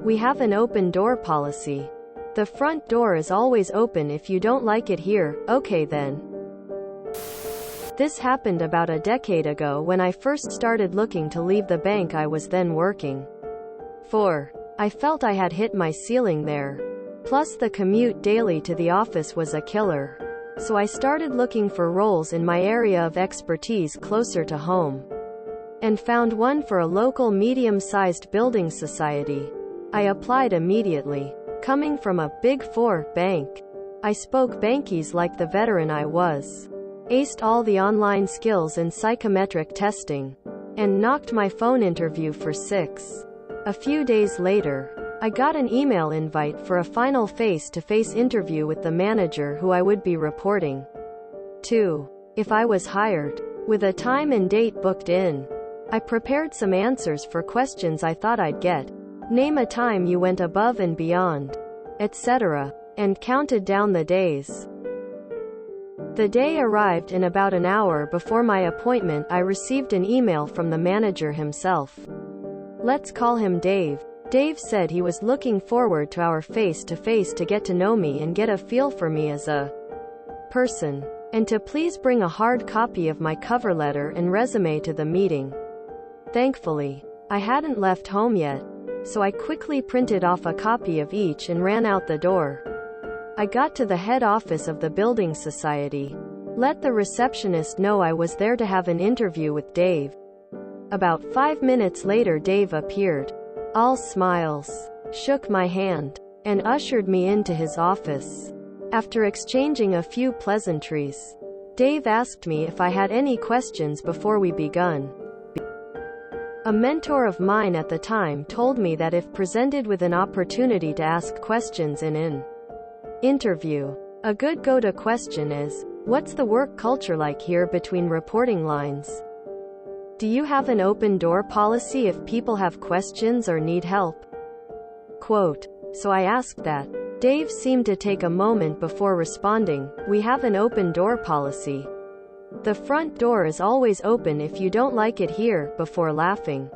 We have an open door policy. The front door is always open if you don't like it here, okay then. This happened about a decade ago when I first started looking to leave the bank I was then working for. I felt I had hit my ceiling there. Plus the commute daily to the office was a killer. So I started looking for roles in my area of expertise closer to home. And found one for a local medium-sized building society. I applied immediately. Coming from a Big Four bank, I spoke Bankese like the veteran I was. Aced all the online skills and psychometric testing. And knocked my phone interview for 6. A few days later, I got an email invite for a final face-to-face interview with the manager who I would be reporting to if I was hired. With a time and date booked in, I prepared some answers for questions I thought I'd get. Name a time you went above and beyond, etc., and counted down the days. The day arrived, and about an hour before my appointment I received an email from the manager himself. Let's call him Dave. Dave said he was looking forward to our face-to-face to get to know me and get a feel for me as a person, and to please bring a hard copy of my cover letter and resume to the meeting. Thankfully, I hadn't left home yet, so I quickly printed off a copy of each and ran out the door. I got to the head office of the building society. Let the receptionist know I was there to have an interview with Dave. About 5 minutes later Dave appeared, all smiles, shook my hand, and ushered me into his office. After exchanging a few pleasantries, Dave asked me if I had any questions before we begun. A mentor of mine at the time told me that if presented with an opportunity to ask questions in an interview, a good go-to question is, what's the work culture like here between reporting lines? Do you have an open door policy if people have questions or need help? Quote. So I asked that. Dave seemed to take a moment before responding, we have an open door policy. The front door is always open if you don't like it here, before laughing.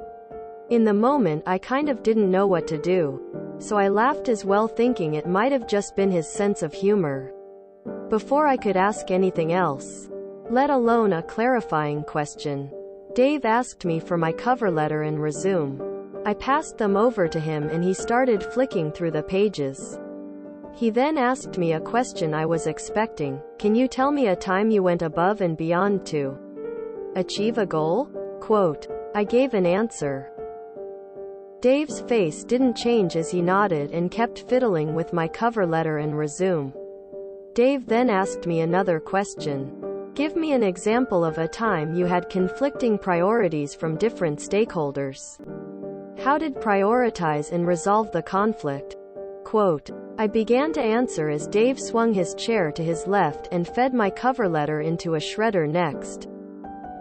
In the moment I kind of didn't know what to do. So I laughed as well, thinking it might have just been his sense of humor. Before I could ask anything else, let alone a clarifying question, Dave asked me for my cover letter and resume. I passed them over to him and he started flicking through the pages. He then asked me a question I was expecting. Can you tell me a time you went above and beyond to achieve a goal? Quote. I gave an answer. Dave's face didn't change as he nodded and kept fiddling with my cover letter and resume. Dave then asked me another question. Give me an example of a time you had conflicting priorities from different stakeholders. How did prioritize and resolve the conflict? Quote. I began to answer as Dave swung his chair to his left and fed my cover letter into a shredder next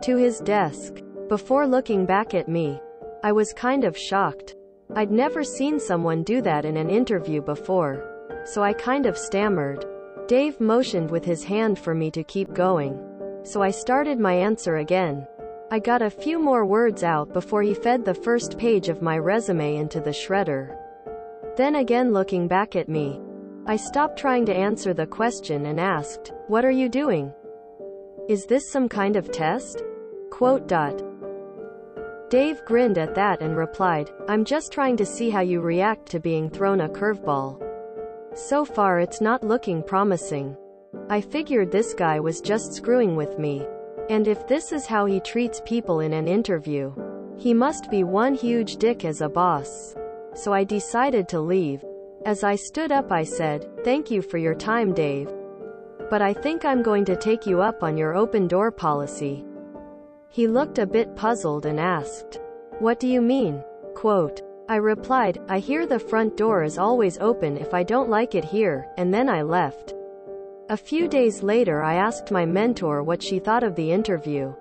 to his desk. Before looking back at me, I was kind of shocked. I'd never seen someone do that in an interview before, so I kind of stammered. Dave motioned with his hand for me to keep going, so I started my answer again. I got a few more words out before he fed the first page of my resume into the shredder. Then again looking back at me, I stopped trying to answer the question and asked, what are you doing? Is this some kind of test? Quote. Dave grinned at that and replied, I'm just trying to see how you react to being thrown a curveball. So far it's not looking promising. I figured this guy was just screwing with me. And if this is how he treats people in an interview, he must be one huge dick as a boss. So I decided to leave. As I stood up I said, thank you for your time, Dave. But I think I'm going to take you up on your open door policy. He looked a bit puzzled and asked, what do you mean? Quote. I replied, I hear the front door is always open if I don't like it here, and then I left. A few days later I asked my mentor what she thought of the interview.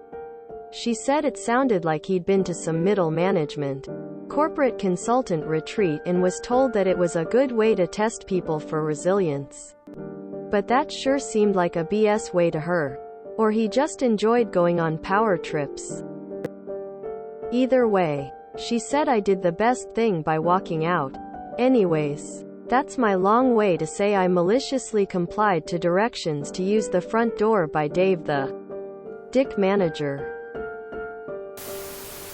She said it sounded like he'd been to some middle management corporate consultant retreat and was told that it was a good way to test people for resilience. But that sure seemed like a BS way to her. Or he just enjoyed going on power trips. Either way, she said I did the best thing by walking out, Anyways, that's my long way to say I maliciously complied to directions to use the front door by Dave the Dick Manager.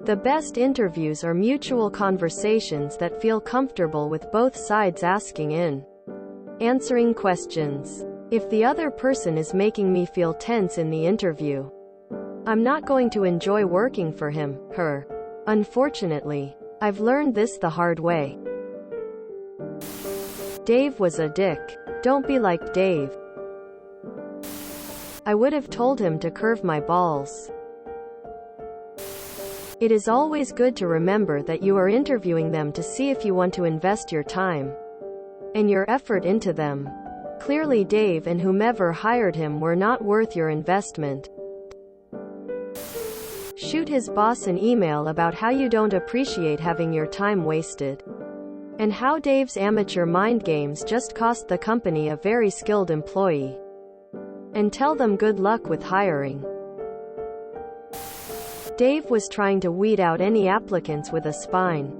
The best interviews are mutual conversations that feel comfortable with both sides asking in, answering questions. If the other person is making me feel tense in the interview, I'm not going to enjoy working for him, her. Unfortunately, I've learned this the hard way. Dave was a dick. Don't be like Dave. I would have told him to curve my balls. It is always good to remember that you are interviewing them to see if you want to invest your time and your effort into them. Clearly Dave and whomever hired him were not worth your investment. Shoot his boss an email about how you don't appreciate having your time wasted, and how Dave's amateur mind games just cost the company a very skilled employee. And tell them good luck with hiring. Dave was trying to weed out any applicants with a spine.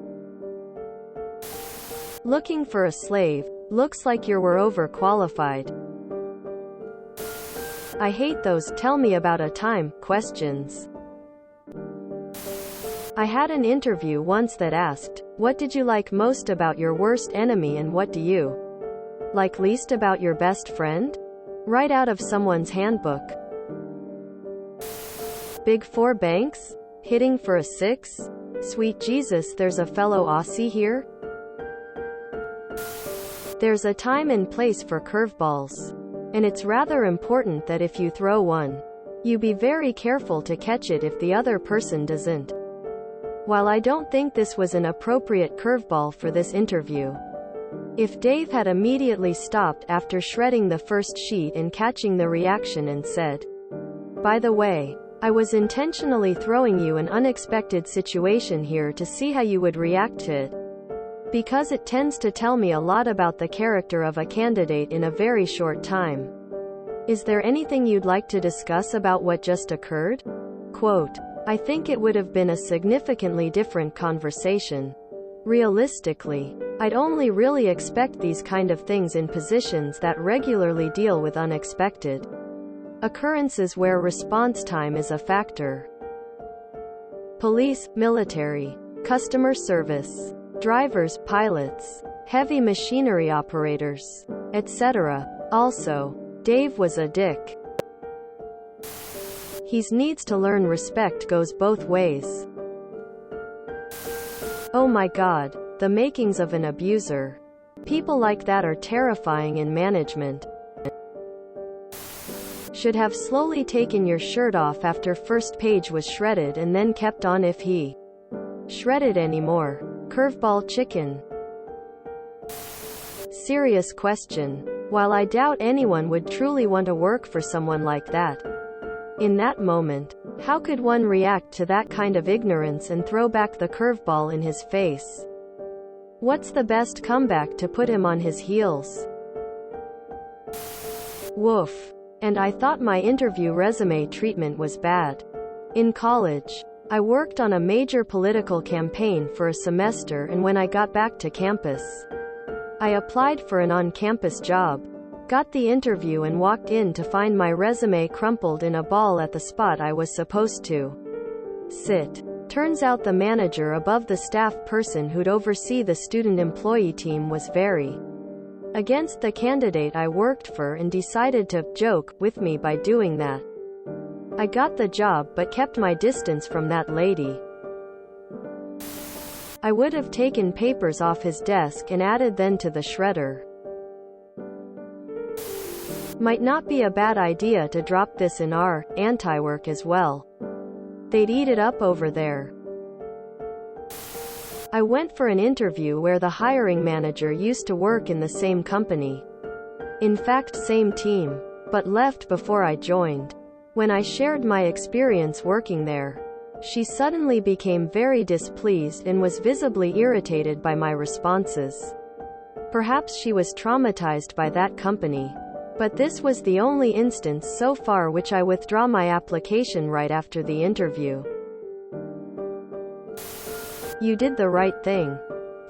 Looking for a slave. Looks like you were overqualified. I hate those "tell me about a time" questions. I had an interview once that asked, "What did you like most about your worst enemy and what do you like least about your best friend?" Right out of someone's handbook. Big Four banks? Hitting for a 6? Sweet Jesus, there's a fellow Aussie here? There's a time and place for curveballs. And it's rather important that if you throw one, you be very careful to catch it if the other person doesn't. While I don't think this was an appropriate curveball for this interview, if Dave had immediately stopped after shredding the first sheet and catching the reaction and said, "By the way, I was intentionally throwing you an unexpected situation here to see how you would react to it, because it tends to tell me a lot about the character of a candidate in a very short time. Is there anything you'd like to discuss about what just occurred?" Quote, I think it would have been a significantly different conversation. Realistically, I'd only really expect these kind of things in positions that regularly deal with unexpected occurrences where response time is a factor. Police, military, customer service, drivers, pilots, heavy machinery operators, etc. Also, Dave was a dick. He needs to learn respect goes both ways. Oh my God, the makings of an abuser. People like that are terrifying in management. Should have slowly taken your shirt off after first page was shredded and then kept on if he shredded anymore. Curveball chicken. Serious question. While I doubt anyone would truly want to work for someone like that, in that moment, how could one react to that kind of ignorance and throw back the curveball in his face? What's the best comeback to put him on his heels? Woof. And I thought my interview resume treatment was bad. In college, I worked on a major political campaign for a semester, and when I got back to campus, I applied for an on-campus job. Got the interview and walked in to find my resume crumpled in a ball at the spot I was supposed to sit. Turns out the manager above the staff person who'd oversee the student employee team was very against the candidate I worked for and decided to joke with me by doing that. I got the job but kept my distance from that lady. I would have taken papers off his desk and added them to the shredder. Might not be a bad idea to drop this in our anti-work as well. They'd eat it up over there. I went for an interview where the hiring manager used to work in the same company. In fact, same team, but left before I joined. When I shared my experience working there, she suddenly became very displeased and was visibly irritated by my responses. Perhaps she was traumatized by that company. But this was the only instance so far which I withdraw my application right after the interview. You did the right thing.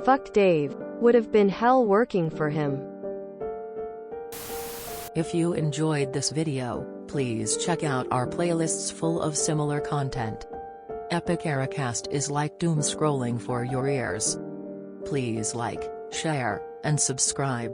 Fuck Dave. Would have been hell working for him. If you enjoyed this video, please check out our playlists full of similar content. Epic Ericast is like doom scrolling for your ears. Please like, share, and subscribe.